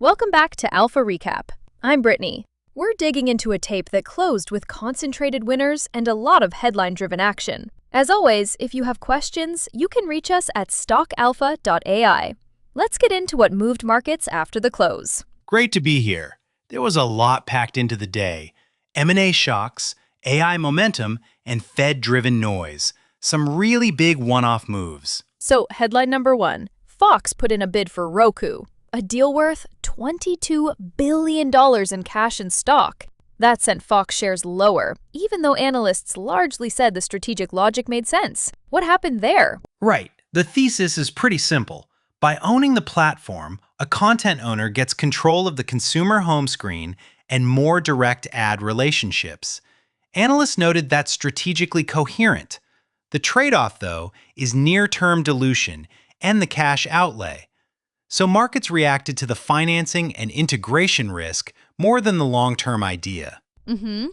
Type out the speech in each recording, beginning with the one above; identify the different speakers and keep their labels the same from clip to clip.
Speaker 1: Welcome back to Alpha Recap. I'm Brittany. We're digging into a tape that closed with concentrated winners and a lot of headline-driven action. As always, if you have questions, you can reach us at stockalpha.ai. Let's get into what moved markets after the close.
Speaker 2: Great to be here. There was a lot packed into the day. M&A shocks, AI momentum, and Fed-driven noise. Some really big one-off moves.
Speaker 1: So, headline number one, Fox put in a bid for Roku, a deal worth $22 billion in cash and stock. That sent Fox shares lower, even though analysts largely said the strategic logic made sense. What happened there?
Speaker 2: Right. The thesis is pretty simple. By owning the platform, a content owner gets control of the consumer home screen and more direct ad relationships. Analysts noted that's strategically coherent. The trade-off, though, is near-term dilution and the cash outlay. So markets reacted to the financing and integration risk more than the long-term idea.
Speaker 1: And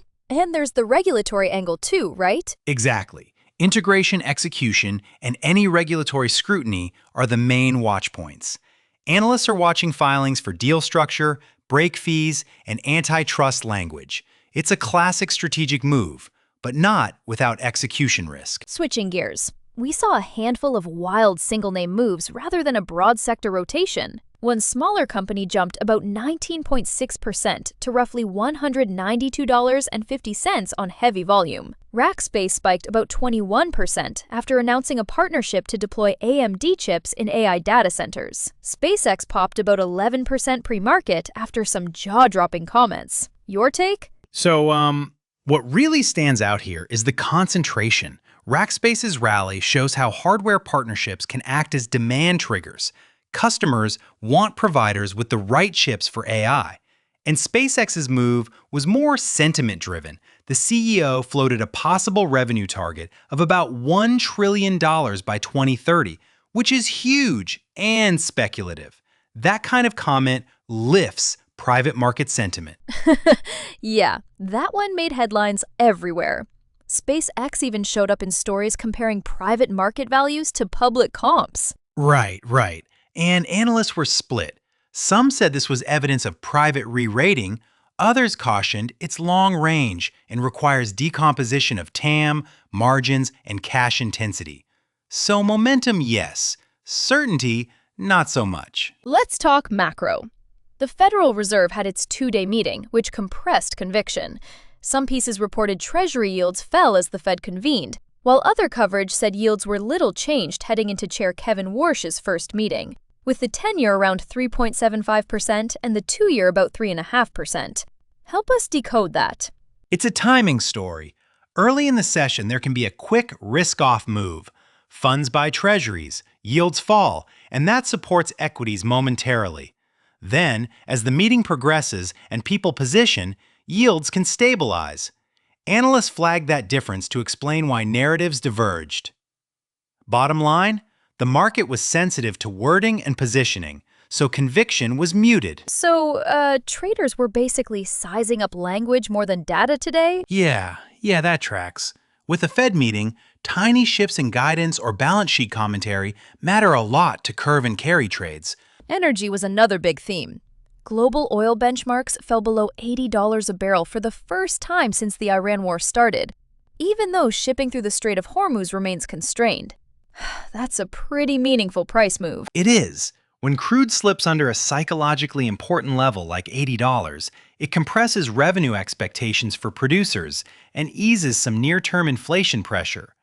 Speaker 1: there's the regulatory angle too, right?
Speaker 2: Exactly. Integration execution and any regulatory scrutiny are the main watch points. Analysts are watching filings for deal structure, break fees, and antitrust language. It's a classic strategic move, but not without execution risk.
Speaker 1: Switching gears, we saw a handful of wild single-name moves rather than a broad sector rotation. One smaller company jumped about 19.6% to roughly $192.50 on heavy volume. Rackspace spiked about 21% after announcing a partnership to deploy AMD chips in AI data centers. SpaceX popped about 11% pre-market after some jaw-dropping comments. Your take?
Speaker 2: So, what really stands out here is the concentration. Rackspace's rally shows how hardware partnerships can act as demand triggers. Customers want providers with the right chips for AI. And SpaceX's move was more sentiment-driven. The CEO floated a possible revenue target of about $1 trillion by 2030, which is huge and speculative. That kind of comment lifts private market sentiment.
Speaker 1: Yeah, that one made headlines everywhere. SpaceX even showed up in stories comparing private market values to public comps.
Speaker 2: Right. And analysts were split. Some said this was evidence of private re-rating. Others cautioned it's long range and requires decomposition of TAM, margins, and cash intensity. So momentum, yes. Certainty, not so much.
Speaker 1: Let's talk macro. The Federal Reserve had its two-day meeting, which compressed conviction. Some pieces reported Treasury yields fell as the Fed convened, while other coverage said yields were little changed heading into Chair Kevin Warsh's first meeting, with the 10-year around 3.75% and the 2-year about 3.5%. Help us decode that.
Speaker 2: It's a timing story. Early in the session, there can be a quick risk-off move. Funds buy treasuries, yields fall, and that supports equities momentarily. Then, as the meeting progresses and people position, yields can stabilize. Analysts flagged that difference to explain why narratives diverged. Bottom line, the market was sensitive to wording and positioning, so conviction was muted.
Speaker 1: So, traders were basically sizing up language more than data today?
Speaker 2: Yeah, that tracks. With the Fed meeting, tiny shifts in guidance or balance sheet commentary matter a lot to curve and carry trades.
Speaker 1: Energy was another big theme. Global oil benchmarks fell below $80 a barrel for the first time since the Iran war started, even though shipping through the Strait of Hormuz remains constrained. That's a pretty meaningful price move.
Speaker 2: It is. When crude slips under a psychologically important level like $80, it compresses revenue expectations for producers and eases some near-term inflation pressure.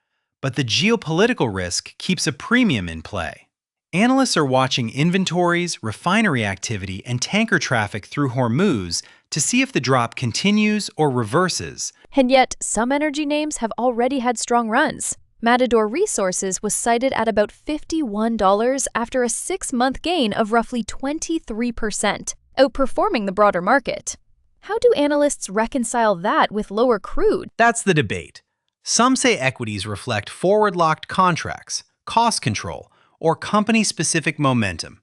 Speaker 2: But the geopolitical risk keeps a premium in play. Analysts are watching inventories, refinery activity, and tanker traffic through Hormuz to see if the drop continues or reverses.
Speaker 1: And yet, some energy names have already had strong runs. Matador Resources was cited at about $51 after a 6-month gain of roughly 23%, outperforming the broader market. How do analysts reconcile that with lower crude?
Speaker 2: That's the debate. Some say equities reflect forward-locked contracts, cost control, or company-specific momentum.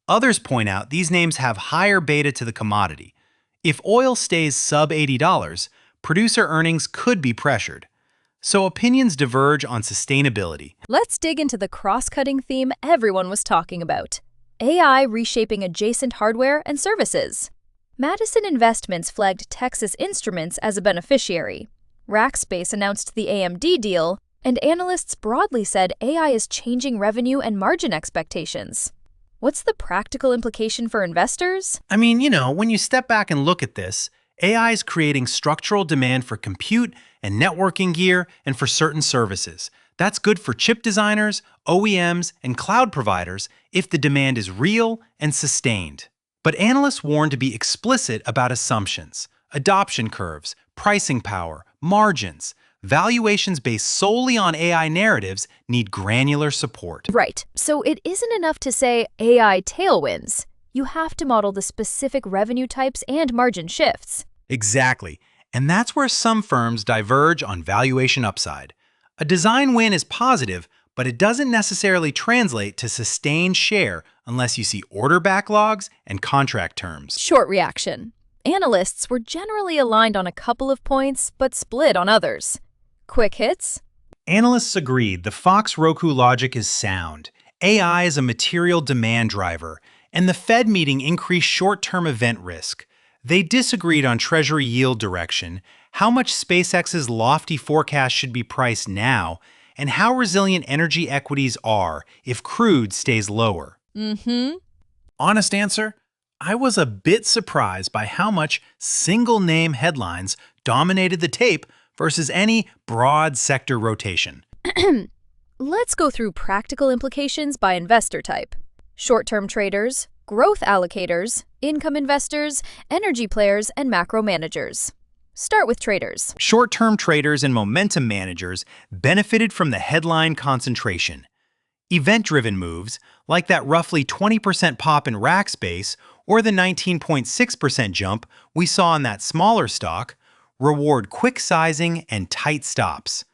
Speaker 2: Others point out these names have higher beta to the commodity. If oil stays sub $80, producer earnings could be pressured. So opinions diverge on sustainability.
Speaker 1: Let's dig into the cross-cutting theme everyone was talking about. AI reshaping adjacent hardware and services. Madison Investments flagged Texas Instruments as a beneficiary. Rackspace announced the AMD deal, and analysts broadly said AI is changing revenue and margin expectations. What's the practical implication for investors?
Speaker 2: I mean, when you step back and look at this, AI is creating structural demand for compute and networking gear and for certain services. That's good for chip designers, OEMs, and cloud providers if the demand is real and sustained. But analysts warn to be explicit about assumptions, adoption curves, pricing power, margins. Valuations based solely on AI narratives need granular support.
Speaker 1: Right, so it isn't enough to say AI tailwinds. You have to model the specific revenue types and margin shifts.
Speaker 2: Exactly, and that's where some firms diverge on valuation upside. A design win is positive, but it doesn't necessarily translate to sustained share unless you see order backlogs and contract terms.
Speaker 1: Short reaction. Analysts were generally aligned on a couple of points, but split on others. Quick hits.
Speaker 2: Analysts agreed the Fox-Roku logic is sound. AI is a material demand driver, and the Fed meeting increased short-term event risk. They disagreed on Treasury yield direction, how much SpaceX's lofty forecast should be priced now, and how resilient energy equities are if crude stays lower. Honest answer? I was a bit surprised by how much single-name headlines dominated the tape versus any broad sector rotation.
Speaker 1: Let's go through practical implications by investor type. Short-term traders, growth allocators, income investors, energy players, and macro managers. Start with traders.
Speaker 2: Short-term traders and momentum managers benefited from the headline concentration. Event-driven moves, like that roughly 20% pop in Rackspace or the 19.6% jump we saw in that smaller stock, reward quick sizing and tight stops.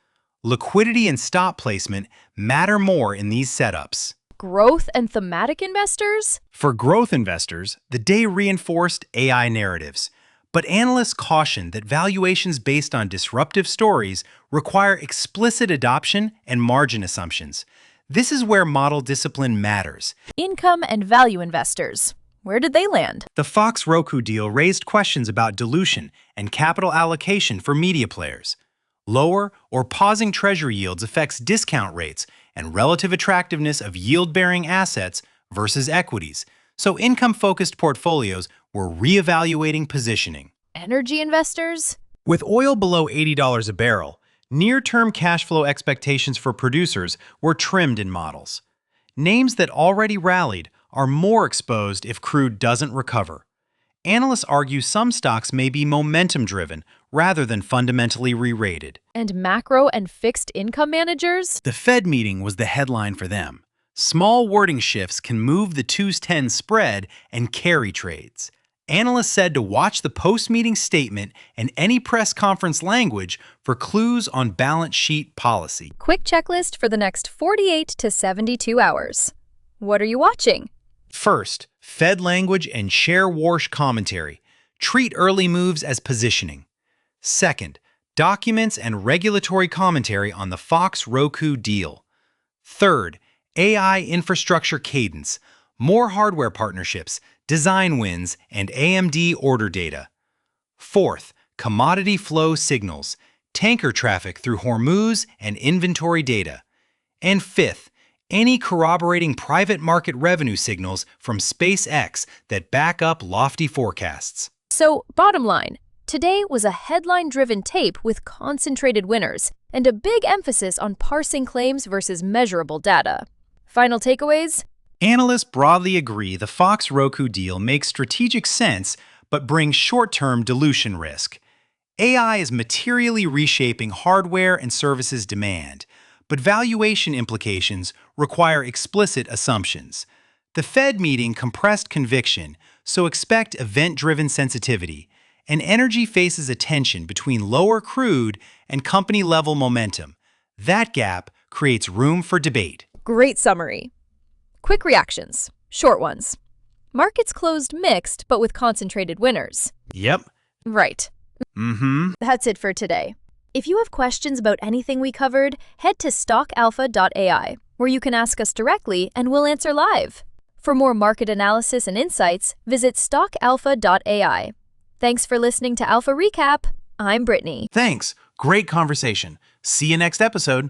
Speaker 2: Liquidity and stop placement matter more in these setups.
Speaker 1: Growth and thematic investors?
Speaker 2: For growth investors, the day reinforced AI narratives. But analysts cautioned that valuations based on disruptive stories require explicit adoption and margin assumptions. This is where model discipline matters.
Speaker 1: Income and value investors. Where did they land?
Speaker 2: The Fox-Roku deal raised questions about dilution and capital allocation for media players. Lower or pausing Treasury yields affects discount rates and relative attractiveness of yield-bearing assets versus equities, so income-focused portfolios were reevaluating positioning.
Speaker 1: Energy investors?
Speaker 2: With oil below $80 a barrel, near-term cash flow expectations for producers were trimmed in models. Names that already rallied are more exposed if crude doesn't recover. Analysts argue some stocks may be momentum-driven rather than fundamentally re-rated.
Speaker 1: And macro and fixed income managers?
Speaker 2: The Fed meeting was the headline for them. Small wording shifts can move the 2-10 spread and carry trades. Analysts said to watch the post-meeting statement and any press conference language for clues on balance sheet policy.
Speaker 1: Quick checklist for the next 48 to 72 hours. What are you watching?
Speaker 2: First, Fed language and share wash commentary. Treat early moves as positioning. Second, documents and regulatory commentary on the Fox-Roku deal. Third, AI infrastructure cadence, more hardware partnerships, design wins, and AMD order data. Fourth, commodity flow signals, tanker traffic through Hormuz and inventory data. And fifth, any corroborating private market revenue signals from SpaceX that back up lofty forecasts.
Speaker 1: So, bottom line, today was a headline-driven tape with concentrated winners and a big emphasis on parsing claims versus measurable data. Final takeaways?
Speaker 2: Analysts broadly agree the Fox-Roku deal makes strategic sense but brings short-term dilution risk. AI is materially reshaping hardware and services demand, but valuation implications require explicit assumptions. The Fed meeting compressed conviction, so expect event-driven sensitivity, and energy faces a tension between lower crude and company-level momentum. That gap creates room for debate.
Speaker 1: Great summary. Quick reactions. Short ones. Markets closed mixed, but with concentrated winners.
Speaker 2: Yep.
Speaker 1: Right. That's it for today. If you have questions about anything we covered, head to stockalpha.ai, where you can ask us directly and we'll answer live. For more market analysis and insights, visit stockalpha.ai. Thanks for listening to Alpha Recap. I'm Brittany.
Speaker 2: Thanks. Great conversation. See you next episode.